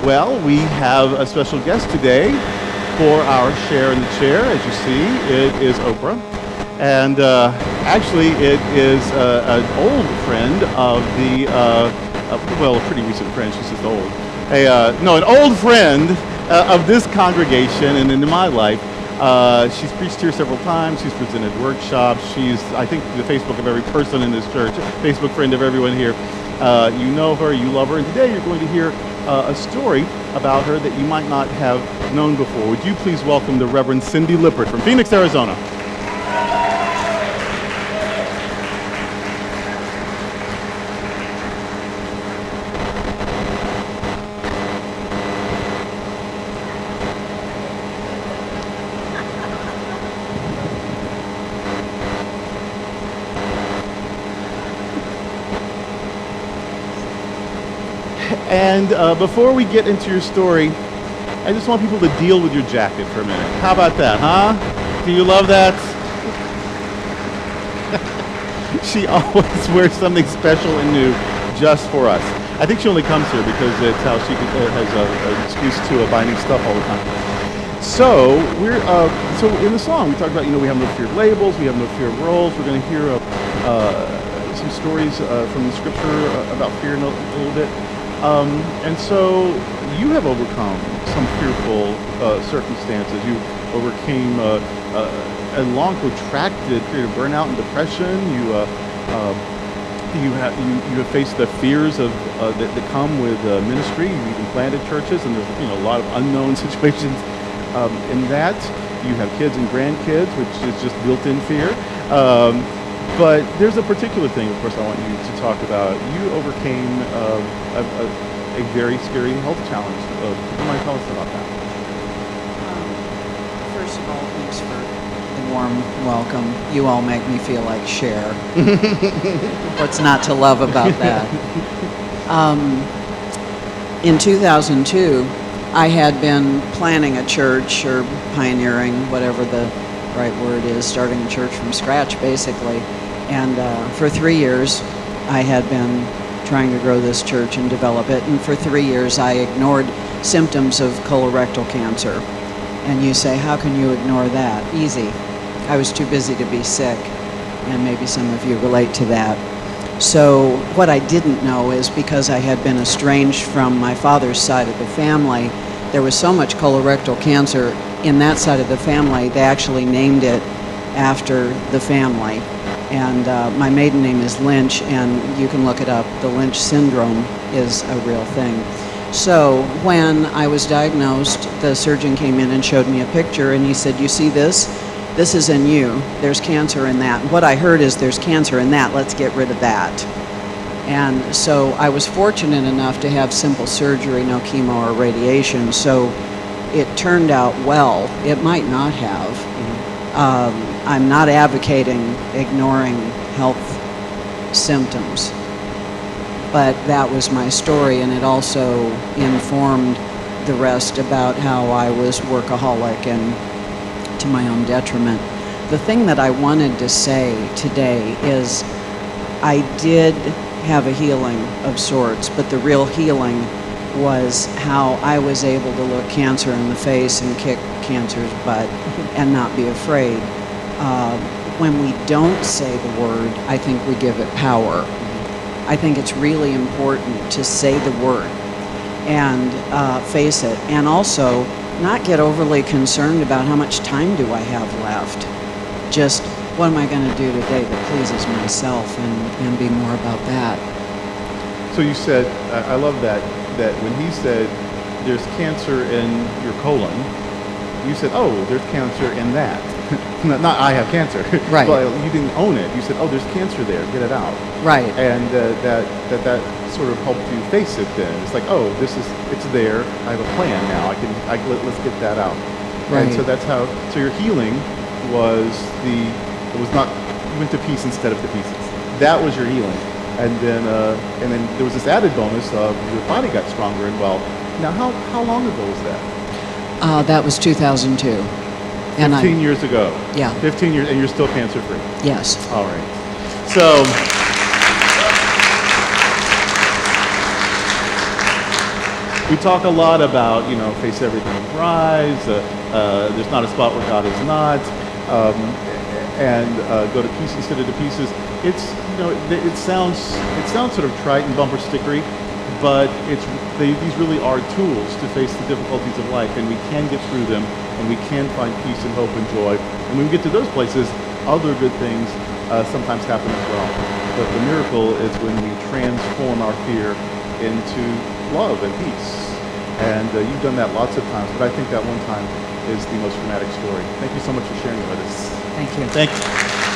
Well, we have a special guest today for our Share in the Chair. As you see, it is Oprah. And actually, it is an old friend of the, well, a pretty recent friend. She's just old. An old friend of this congregation and in my life. She's preached here several times. She's presented workshops. She's, I think, the Facebook of every person in this church, Facebook friend of everyone here. You know her, you love her, and today you're going to hear a story about her that you might not have known before. Would you please welcome the Reverend Cindy Lippert from Phoenix, Arizona. And before we get into your story, I just want people to deal with your jacket for a minute. How about that, huh? Do you love that? She always wears something special and new just for us. I think she only comes here because it's how she has an excuse to buying stuff all the time. So so in the song we talked about, we have no fear of labels, we have no fear of roles. We're going to hear some stories from the scripture about fear in a little bit. And so you have overcome some fearful circumstances. You overcame a long, protracted period of burnout and depression. You have faced the fears of that come with ministry. You even planted churches, and there's a lot of unknown situations in that. You have kids and grandkids, which is just built-in fear. But there's a particular thing, of course, I want you to talk about. You overcame a very scary health challenge. Would you mind telling us about that? First of all, thanks for the warm welcome. You all make me feel like Cher. What's not to love about that? In 2002, I had been planning a church, or pioneering, whatever the right word is, starting a church from scratch, basically. And for 3 years, I had been trying to grow this church and develop it. And for 3 years, I ignored symptoms of colorectal cancer. And you say, how can you ignore that? Easy. I was too busy to be sick. And maybe some of you relate to that. So what I didn't know is, because I had been estranged from my father's side of the family, there was so much colorectal cancer in that side of the family, they actually named it after the family. And my maiden name is Lynch, and you can look it up. The Lynch syndrome is a real thing. So when I was diagnosed, the surgeon came in and showed me a picture, and he said, you see this? This is in you. There's cancer in that. What I heard is there's cancer in that. Let's get rid of that. And so I was fortunate enough to have simple surgery, no chemo or radiation. So it turned out well. It might not have. I'm not advocating ignoring health symptoms, but that was my story, and it also informed the rest about how I was workaholic and to my own detriment. The thing that I wanted to say today is I did have a healing of sorts, but the real healing was how I was able to look cancer in the face and kick cancer's butt and not be afraid. When we don't say the word, I think we give it power. I think it's really important to say the word and face it, and also not get overly concerned about how much time do I have left. Just what am I going to do today that pleases myself, and be more about that. So you said, I love that when he said there's cancer in your colon, you said, oh, there's cancer in that. not I have cancer. Right. Well, you didn't own it. You said, oh, there's cancer there. Get it out. Right. And that sort of helped you face it then. It's like, oh, it's there. I have a plan now. Let's get that out. Right. And so that's how, so your healing was you went to peace instead of to pieces. That was your healing. And then there was this added bonus of your body got stronger and well. Now, how long ago was that? That was 2002. 15 years ago. Yeah. 15 years, and you're still cancer-free. Yes. All right. So, We talk a lot about, face everything and rise. There's not a spot where God is not. And go to pieces instead of to pieces. It sounds sort of trite and bumper stickery, but these really are tools to face the difficulties of life, and we can get through them, and we can find peace and hope and joy. And when we get to those places, other good things sometimes happen as well. But the miracle is when we transform our fear into love and peace. And you've done that lots of times, but I think that one time is the most dramatic story. Thank you so much for sharing it with us. Thank you. Thank you.